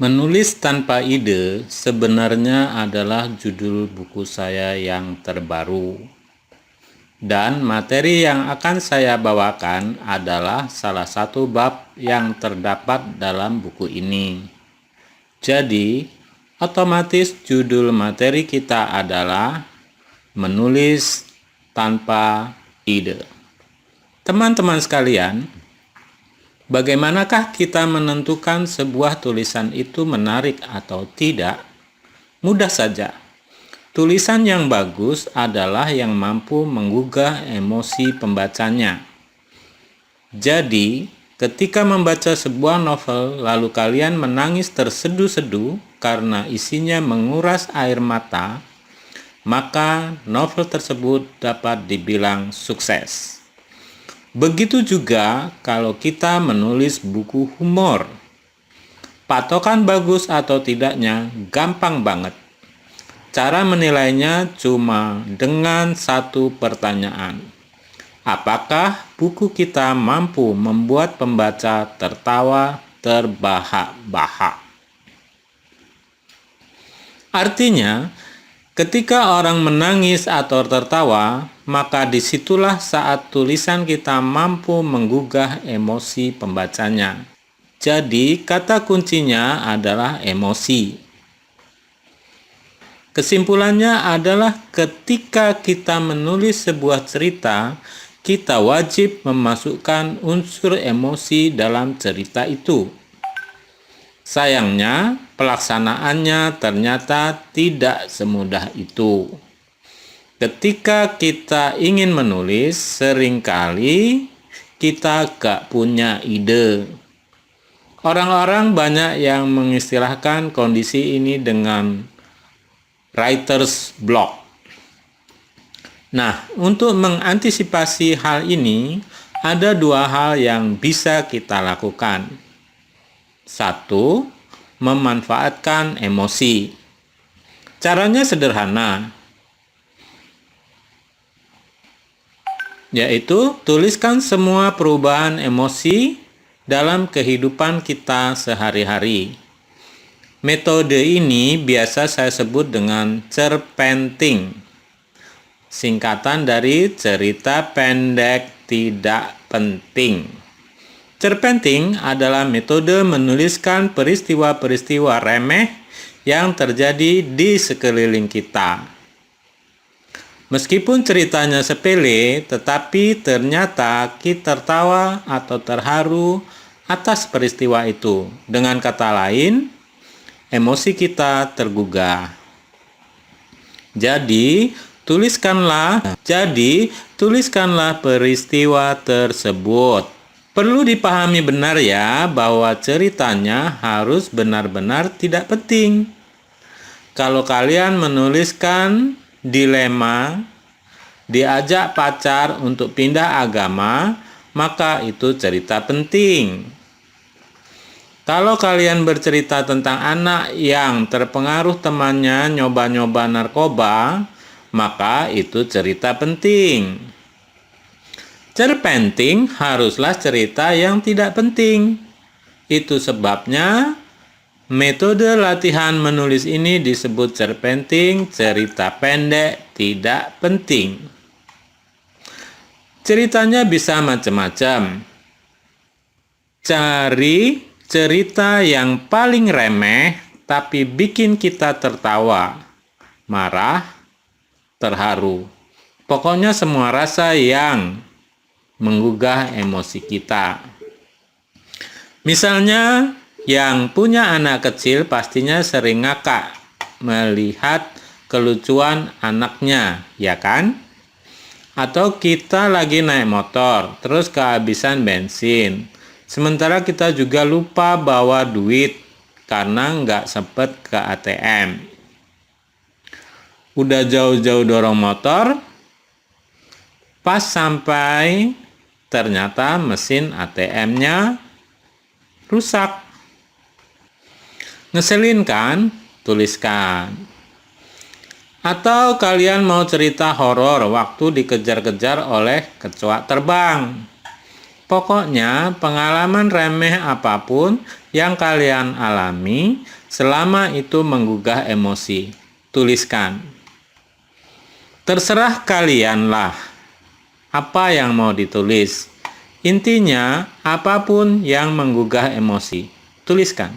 Menulis tanpa ide sebenarnya adalah judul buku saya yang terbaru. Dan materi yang akan saya bawakan adalah salah satu bab yang terdapat dalam buku ini. Jadi, otomatis judul materi kita adalah menulis tanpa ide. Teman-teman sekalian, bagaimanakah kita menentukan sebuah tulisan itu menarik atau tidak? Mudah saja. Tulisan yang bagus adalah yang mampu menggugah emosi pembacanya. Jadi, ketika membaca sebuah novel lalu kalian menangis terseduh-seduh karena isinya menguras air mata, maka novel tersebut dapat dibilang sukses. Begitu juga kalau kita menulis buku humor. Patokan bagus atau tidaknya gampang banget. Cara menilainya cuma dengan satu pertanyaan. Apakah buku kita mampu membuat pembaca tertawa terbahak-bahak? Artinya, ketika orang menangis atau tertawa, maka disitulah saat tulisan kita mampu menggugah emosi pembacanya. Jadi, kata kuncinya adalah emosi. Kesimpulannya adalah ketika kita menulis sebuah cerita, kita wajib memasukkan unsur emosi dalam cerita itu. Sayangnya, pelaksanaannya ternyata tidak semudah itu. Ketika kita ingin menulis, seringkali kita gak punya ide. Orang-orang banyak yang mengistilahkan kondisi ini dengan writer's block. Nah, untuk mengantisipasi hal ini, ada dua hal yang bisa kita lakukan. Satu, memanfaatkan emosi. Caranya sederhana, yaitu tuliskan semua perubahan emosi dalam kehidupan kita sehari-hari. Metode ini biasa saya sebut dengan cerpenting, singkatan dari cerita pendek tidak penting. Cerpenting adalah metode menuliskan peristiwa-peristiwa remeh yang terjadi di sekeliling kita. Meskipun ceritanya sepele, tetapi ternyata kita tertawa atau terharu atas peristiwa itu. Dengan kata lain, emosi kita tergugah. Jadi, tuliskanlah peristiwa tersebut. Perlu dipahami benar ya bahwa ceritanya harus benar-benar tidak penting. Kalau kalian menuliskan dilema, diajak pacar untuk pindah agama, maka itu cerita penting. Kalau kalian bercerita tentang anak yang terpengaruh temannya nyoba-nyoba narkoba, maka itu cerita penting. Cerpenting haruslah cerita yang tidak penting. Itu sebabnya metode latihan menulis ini disebut cerpenting, cerita pendek tidak penting. Ceritanya bisa macam-macam. Cari cerita yang paling remeh tapi bikin kita tertawa, marah, terharu. Pokoknya semua rasa yang menggugah emosi kita. Misalnya, yang punya anak kecil pastinya sering ngakak melihat kelucuan anaknya, ya kan? Atau kita lagi naik motor, terus kehabisan bensin. Sementara kita juga lupa bawa duit karena nggak sempet ke ATM. Udah jauh-jauh dorong motor, pas sampai ternyata mesin ATM-nya rusak. Ngeselin kan? Tuliskan. Atau kalian mau cerita horor waktu dikejar-kejar oleh kecoa terbang. Pokoknya pengalaman remeh apapun yang kalian alami selama itu menggugah emosi. Tuliskan. Terserah kalianlah apa yang mau ditulis. Intinya, apapun yang menggugah emosi, tuliskan.